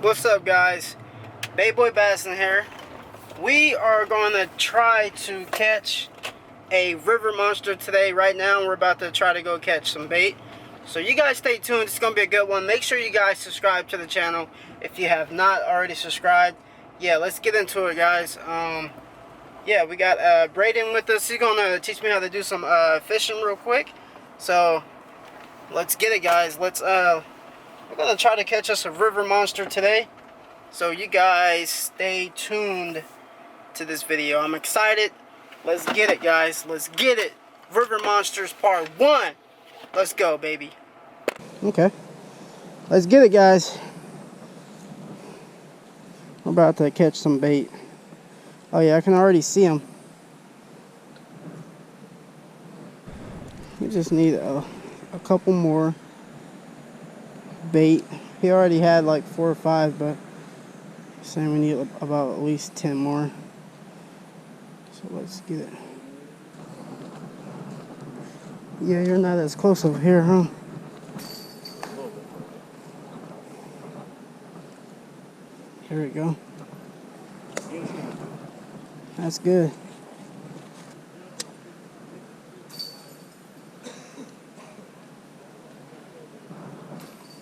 What's up, guys? Bayboybassin here. We are going to try to catch a river monster today. Right now, we're about to try to go catch some bait. So you guys stay tuned. It's going to be a good one. Make sure you guys subscribe to the channel if you have not already subscribed. Yeah, let's get into it, guys. Yeah, we got Braden with us. He's going to teach me how to do some fishing real quick. So let's get it, guys. We're going to try to catch us a river monster today. So you guys stay tuned to this video. I'm excited. Let's get it, guys. Let's get it. River Monsters Part 1. Let's go, baby. Okay. Let's get it, guys. We're about to catch some bait. Oh, yeah, I can already see them. We just need a couple more bait. He already had like 4 or 5, but saying we need about at least 10 more. So let's get it. Yeah, you're not as close over here, huh? Here we go. That's good.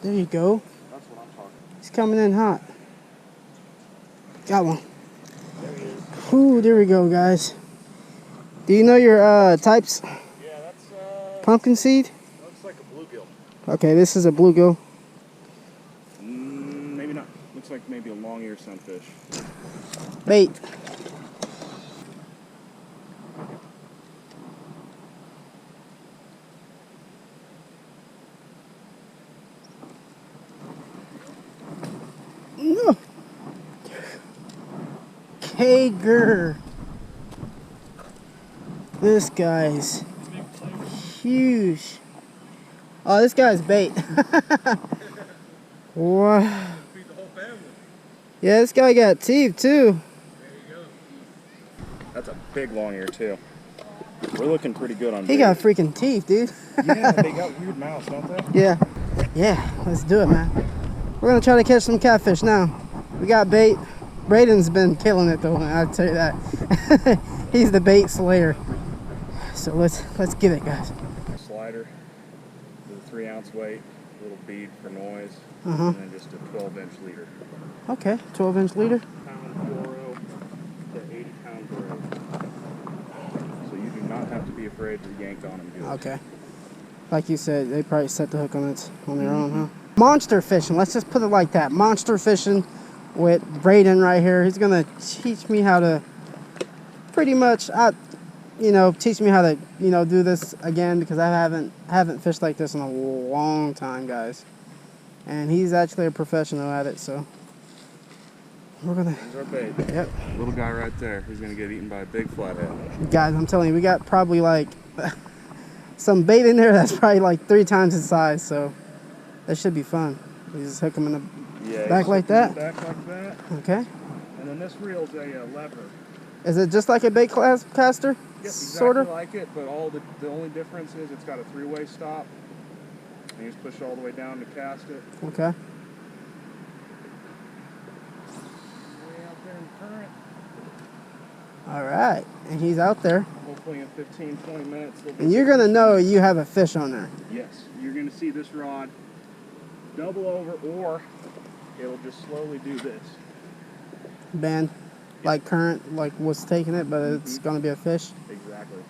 There you go. That's what I'm talking. He's coming in hot. Got one. There he is. Ooh, there we go, guys. Do you know your types? Yeah, that's pumpkin seed? Looks like a bluegill. Okay, this is a bluegill. Maybe not. Looks like maybe a long-eared sunfish. Bait. No. Kager. This guy's huge. Oh, this guy's bait. Wow. Feed the whole family. Yeah, this guy got teeth too. There you go. That's a big long-ear too. We're looking pretty good on bait. He got freaking teeth, dude. Yeah, they got weird mouths, don't they? Yeah. Yeah, let's do it, man. We're gonna try to catch some catfish now. We got bait. Braden's been killing it though, I'll tell you that. He's the bait slayer. So let's get it, guys. Slider with a 3-ounce weight, a little bead for noise, Uh-huh. and then just a 12-inch leader. Okay, 12-inch leader. Pound fluoro to 80-pound braid. So you do not have to be afraid to yank on them good. Okay. Like you said, they probably set the hook on their own, huh? Monster fishing. Let's just put it like that. Monster fishing with Braden right here. He's gonna teach me how to pretty much, teach me how to, do this again, because I haven't fished like this in a long time, guys. And he's actually a professional at it, so we're gonna. Here's our bait. Yep. Little guy right there. He's gonna get eaten by a big flathead. Guys, I'm telling you, we got probably like some bait in there that's probably like 3 times his size, so that should be fun. You just hook him in the back like that. Back like that. Okay. And then this reel's a lever. Is it just like a bait caster? Yes, Sort exactly of. like it, but the only difference is it's got a 3-way stop. And you just push all the way down to cast it. Okay. Way out there in the current. All right, and he's out there. Hopefully in 15, 20 minutes. And you're gonna know you have a fish on there. Yes, you're gonna see this rod double over, or it'll just slowly do this. Bend, like current, like what's taking it, but it's gonna be a fish. Exactly.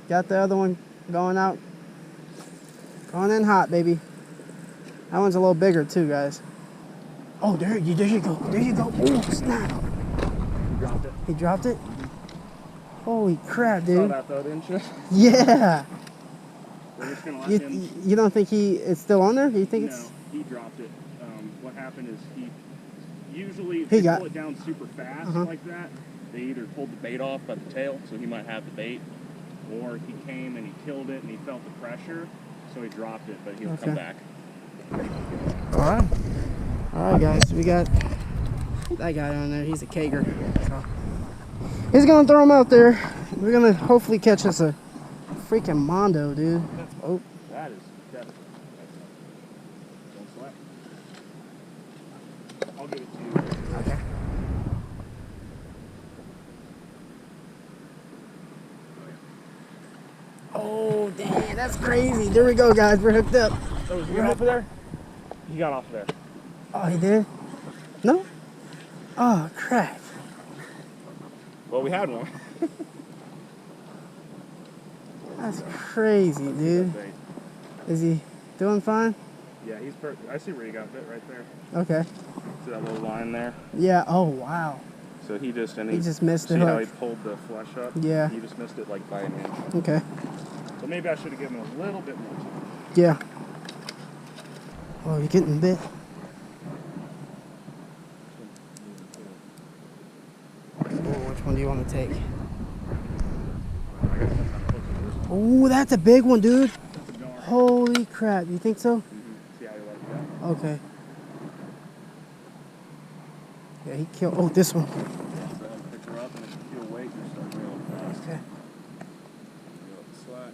Got the other one going out. Going in hot, baby. That one's a little bigger too, guys. Oh, there you go. There you go. Oh, snap. You dropped it. He dropped it? Holy crap, dude. Saw that though, didn't you? Yeah. We're just gonna let him. You don't think it's still on there? You think it's... No, he dropped it. What happened is usually if He they got- pull it down super fast like that, they either pulled the bait off by the tail, so he might have the bait, or he came and he killed it and he felt the pressure, so he dropped it, but he'll come back. All right, guys. We got that guy on there. He's a Kager. So he's gonna throw him out there. We're gonna hopefully catch us a freaking mondo, dude. Oh. That is definitely. Don't I'll give it to you. Okay. Oh, dang, that's crazy. There we go, guys. We're hooked up. Oh, is he off of there? He got off of there. Oh, he did? No? Oh, crap. Well, we had one. That's crazy, dude. Is he doing fine? Yeah, he's perfect. I see where you got bit right there. Okay. See that little line there? Yeah. Oh, wow. So he just missed the See how he hook. pulled the flesh up? Yeah. He just missed it like by an inch. Okay. So maybe I should have given him a little bit more time. Yeah. Oh, you're getting bit. Oh, which one do you want to take? Oh, that's a big one, dude. Holy crap. You think so? See how he let go? Okay. Yeah, he killed. Oh, this one. So pick her up and if you feel weight, you start reeling fast. Okay. Reel up the slack.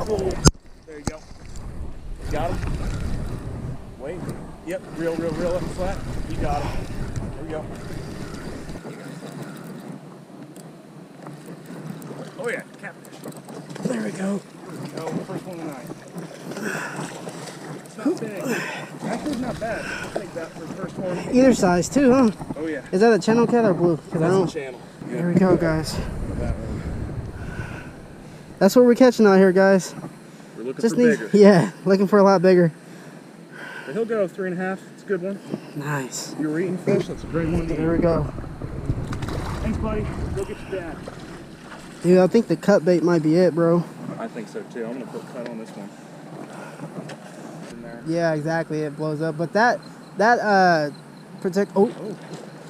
Oh, there you go. Got him. Wait. Yep. Reel up the slack. You got him. There we go. Oh yeah, catfish. There we go. There we go. First one tonight. It's not big. Actually, it's not bad. I'll take that for the first one. Either size too, huh? Oh yeah. Is that a channel cat or blue? Cause I don't. That's the channel. Yeah. There we go, guys. That one. That's what we're catching out here, guys. We're looking Just for bigger. Yeah, looking for a lot bigger. But he'll go 3.5. It's a good one. Nice. You were eating fish. That's a great one. There we go. Thanks, buddy. Go get your dad. Dude, I think the cut bait might be it, bro. I think so too. I'm gonna put cut on this one. In there. Yeah, exactly. It blows up, but that protect. Oh,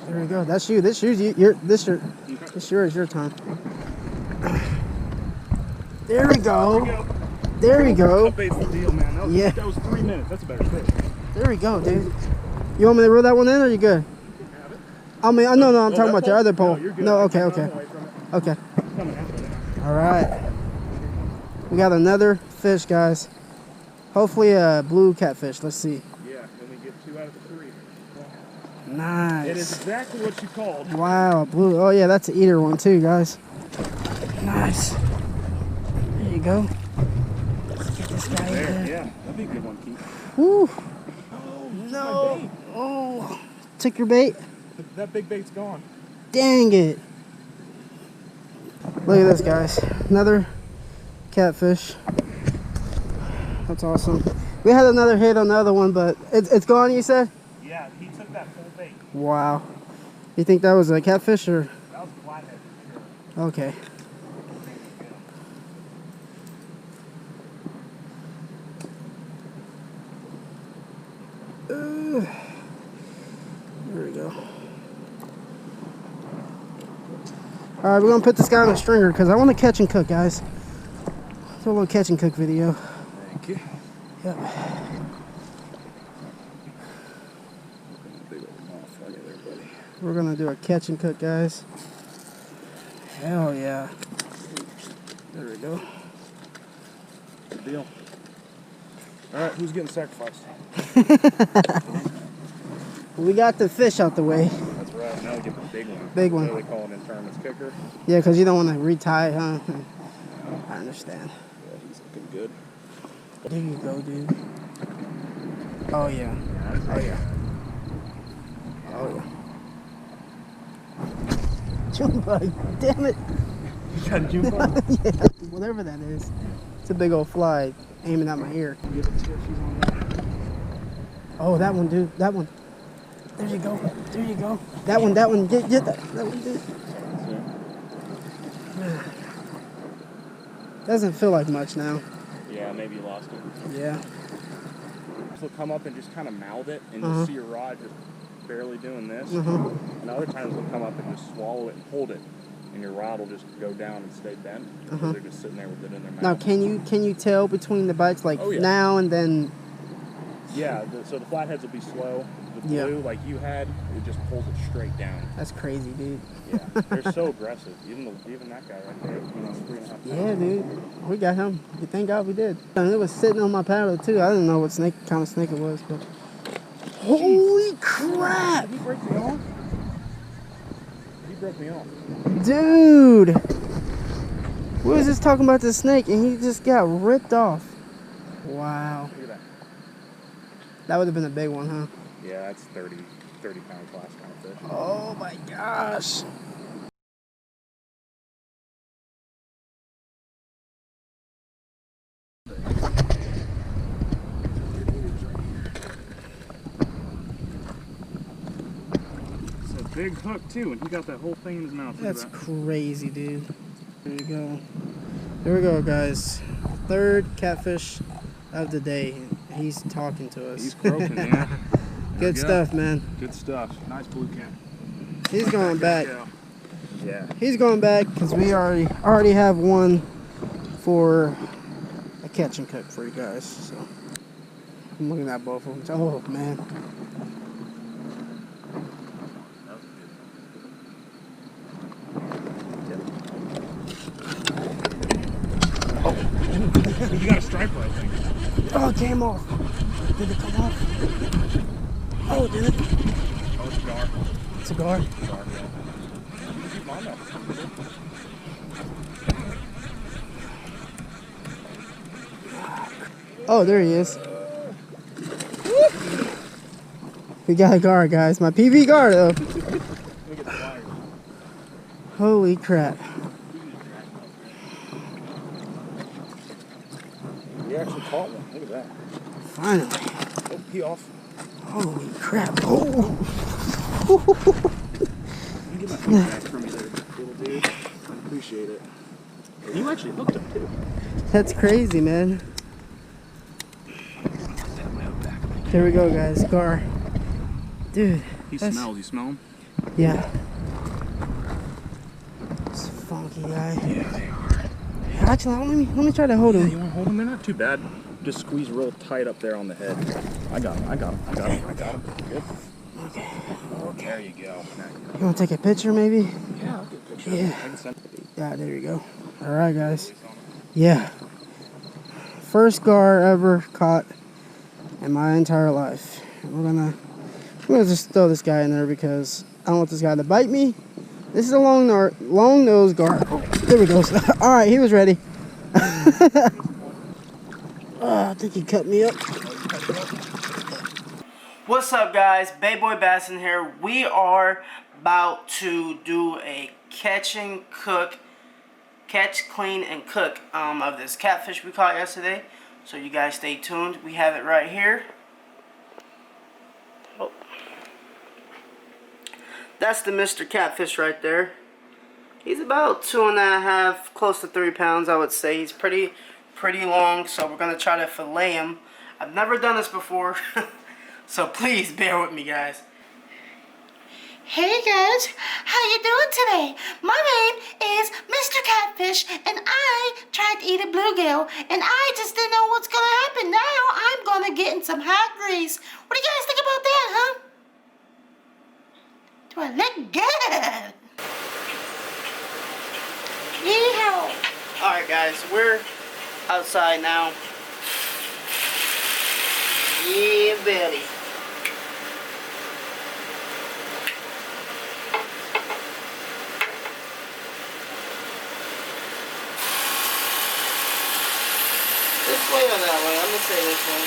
there we go. That's you. This yours. This yours. Your time. There we go. There we go. Cut bait's the deal, man. That was 3 minutes. That's a better fish. There we go, dude. You want me to reel that one in, or you good? Have it? I mean, no, I'm talking about your other pole. No, you're good. No, okay. Okay. All right. We got another fish, guys. Hopefully a blue catfish. Let's see. Yeah, then we get 2 out of the 3. Nice. It is exactly what you called. Wow, blue. Oh yeah, that's an eater one too, guys. Nice. There you go. Let's get this guy in there. Yeah, that'd be a good one, Keith. Woo. Oh, No. Oh. Took your bait? That big bait's gone. Dang it. Look at this, guys. Another catfish. That's awesome. We had another hit on the other one, but it's gone, you said? Yeah, he took that full bait. Wow. You think that was a catfish or? That was a flathead for sure. Okay. There we go. Alright, we're going to put this guy on a stringer because I want to catch and cook, guys. Do a little catch and cook video. Thank you. Yep. Big old mouth right there, buddy. We're going to do a catch and cook, guys. Hell yeah. There we go. Good deal. Alright, who's getting sacrificed? We got the fish out the way. That's right. Now we get the big one. Big one. What do they call it in tournaments? Kicker? Yeah, because you don't want to retie, huh? I understand. Yeah, he's looking good. There you go, dude. Oh, yeah. Oh, yeah. Oh, yeah. June bug. Damn it. You got a June bug? Yeah, whatever that is. It's a big old fly aiming at my ear. Oh, that one, dude. That one. There you go. There you go. That one. Get that. That one, dude. Doesn't feel like much now. Yeah, maybe you lost it. Yeah. So come up and just kind of mouth it and you'll see your rod just barely doing this. And other times they'll come up and just swallow it and hold it. And your rod will just go down and stay bent. Because they're just sitting there with it in their mouth. Now, can you tell between the bites, like Oh, yeah. now and then? Yeah, so the flatheads will be slow. The blue, like you had, it just pulls it straight down. That's crazy, dude. Yeah, they're so aggressive. Even that guy right there, 3.5 pounds. Yeah, dude. We got him. Thank God we did. And it was sitting on my paddle too. I didn't know what kind of snake it was, but Holy crap! Did he break me off? He broke me off. Dude! We was just talking about the snake and he just got ripped off. Wow. Look at that. That would have been a big one, huh? Yeah, that's 30-pound class kind of fish. Oh my gosh. It's a big hook too, and he got that whole thing in his mouth. That's crazy, dude. There you go. There we go, guys. Third catfish of the day. He's talking to us. He's croaking, yeah. Good stuff, man. Good stuff. Nice blue cat. He's going back. Yeah. He's going back because we already have one for a catch and cook for you guys. So I'm looking at both of them. Oh man. You got a striper, I think. Oh, it came off. Did it come off? Oh, did it? Oh, it's a gar. It's a guard. Gar, yeah. Keep on though. Oh, there he is. We got a guard, guys. My PV guard, though. Let me get the wires. Holy crap. We actually caught one. Look at that. Finally. Oh, he off. Holy crap. Oh. You get my feet back from me there, little dude. I appreciate it. You actually hooked him too. That's crazy, man. There we go, guys. Gar. Dude. He smells. You smell him? Yeah. It's a funky guy. Yeah, they are. Actually, let me try to hold him. You want to hold them? They're not too bad. Just squeeze real tight up there on the head. I got him. Good. Okay. There you go. You want to take a picture, maybe? Yeah, I'll get a picture. Yeah. I can send it. Yeah, there you go. All right, guys. Yeah. First gar ever caught in my entire life. We're gonna just throw this guy in there because I don't want this guy to bite me. This is a long nose gar. Oh, there we go. All right, he was ready. Oh, I think he cut me up. What's up, guys? Bayboybassin here. We are about to do a catch, clean, and cook of this catfish we caught yesterday. So you guys stay tuned. We have it right here. Oh. That's the Mr. Catfish right there. He's about 2.5, close to 3 pounds, I would say. He's pretty long, so we're gonna try to fillet him. I've never done this before, so please bear with me, guys. Hey guys, how you doing today? My name is Mr. Catfish, and I tried to eat a bluegill, and I just didn't know what's gonna happen. Now I'm gonna get in some hot grease. What do you guys think about that, huh? Do I look good? Yeehaw! Alright, guys, we're outside now. Yeah, buddy. This way or that way? I'm gonna say this way.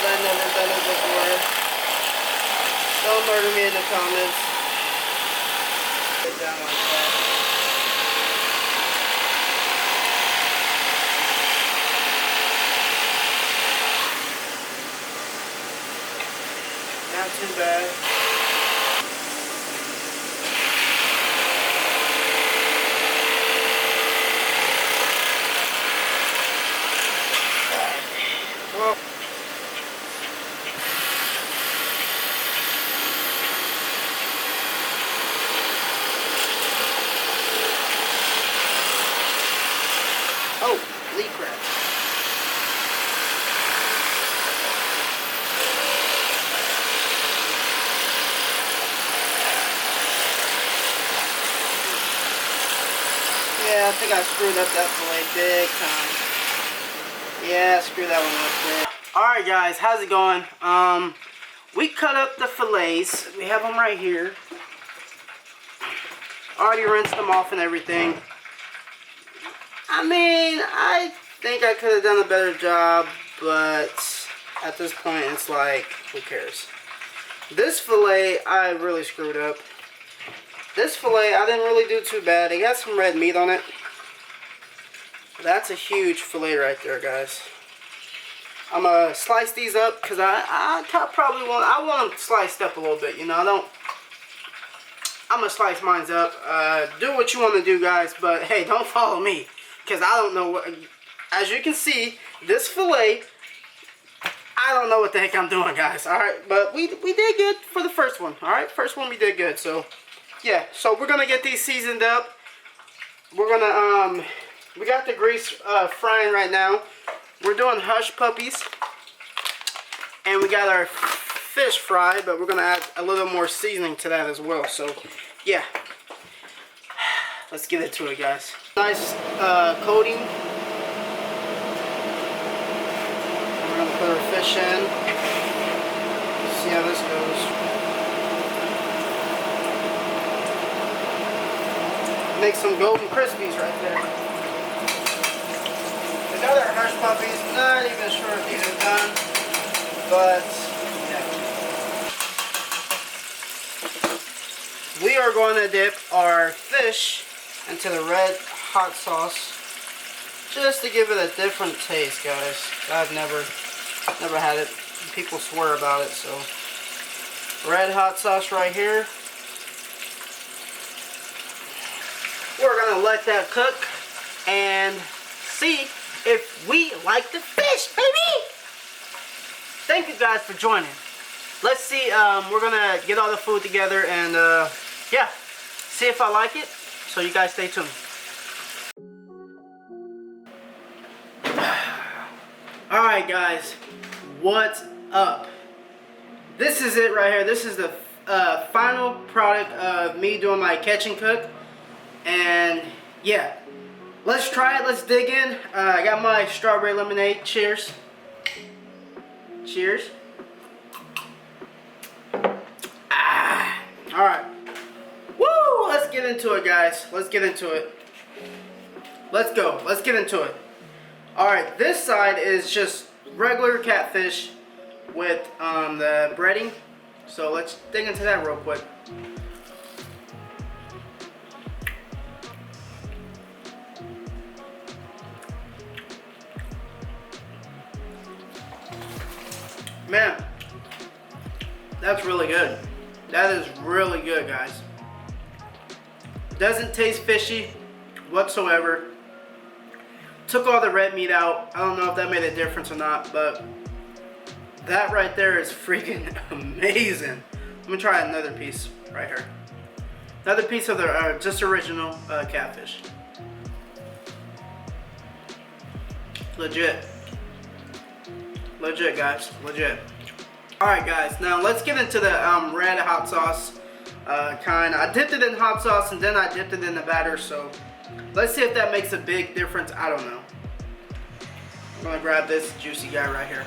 I've never done it before. Don't murder me in the comments. Get down like that. Not too bad. Well, oh, leaf crab. Yeah, I think think I screwed up that fillet big time. Yeah, screw that one up big. Alright guys, how's it going? We cut up the fillets. We have them right here. Already rinsed them off and everything. I mean, I think I could have done a better job, but at this point it's like, who cares? This fillet, I really screwed up. This fillet, I didn't really do too bad. It got some red meat on it. That's a huge fillet right there, guys. I'm gonna slice these up because I want them sliced up a little bit. You know, I'm gonna slice mine up. Do what you want to do, guys, but hey, don't follow me because I don't know what. As you can see, this fillet, I don't know what the heck I'm doing, guys. All right, but we did good for the first one. All right, first one we did good. So yeah, so we're gonna get these seasoned up. We're gonna we got the grease frying right now. We're doing hush puppies, and we got our fish fried, but we're gonna add a little more seasoning to that as well. So yeah, let's get into it, guys. Nice coating. We're gonna put our fish in. See how this goes. Make some golden crispies right there. The other hush puppies, not even sure if these are done, but yeah. We are going to dip our fish into the red hot sauce just to give it a different taste, guys. I've never had it. People swear about it, so red hot sauce right here. We're gonna let that cook and see if we like the fish, baby. Thank you guys for joining. Let's see, we're gonna get all the food together and yeah, see if I like it. So you guys stay tuned. Alright guys, what's up? This is it right here. This is the final product of me doing my catch and cook. And yeah, let's try it. Let's dig in. I got my strawberry lemonade. Cheers. Cheers. Alright. Woo! Let's get into it, guys. Let's get into it. Let's go. Let's get into it. Alright, this side is just regular catfish with the breading. So let's dig into that real quick. Man, that's really good. That is really good, guys. Doesn't taste fishy whatsoever. Took all the red meat out. I don't know if that made a difference or not, but that right there is freaking amazing. I'm gonna try another piece right here. Another piece of the just original catfish. Legit. Legit, guys. Legit. Alright, guys. Now let's get into the red hot sauce kind. I dipped it in hot sauce and then I dipped it in the batter. So let's see if that makes a big difference. I don't know. I'm going to grab this juicy guy right here.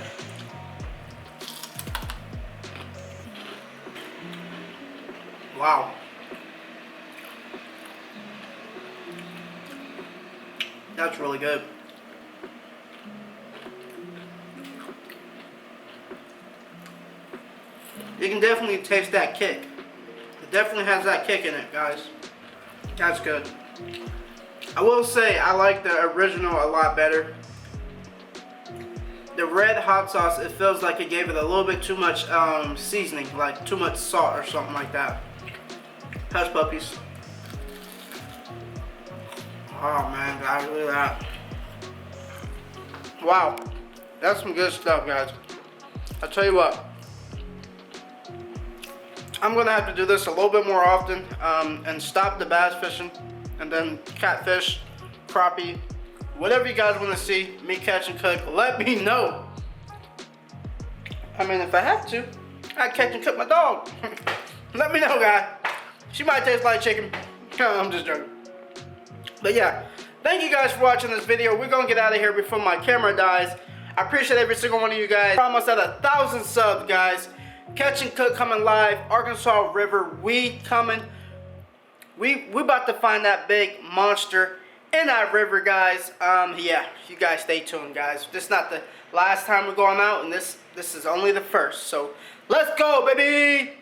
Wow. That's really good. You can definitely taste that kick. It definitely has that kick in it, guys. That's good. I will say I like the original a lot better. The red hot sauce, it feels like it gave it a little bit too much seasoning, like too much salt or something like that. Hush puppies. Oh man, guys, look at that. Wow, that's some good stuff, guys. I'll tell you what. I'm gonna have to do this a little bit more often and stop the bass fishing and then catfish, crappie, whatever you guys want to see me catch and cook, let me know. I mean, if I have to, I'd catch and cook my dog. Let me know, guys. She might taste like chicken. I'm just joking. But yeah, Thank you guys for watching this video. We're gonna get out of here before my camera dies. I appreciate every single one of you guys. We're almost at 1,000 subs, guys. Catch and Cook coming live. Arkansas River, we coming. We about to find that big monster in that river, guys. Yeah, you guys stay tuned, guys. This is not the last time we're going out, and this is only the first. So let's go, baby.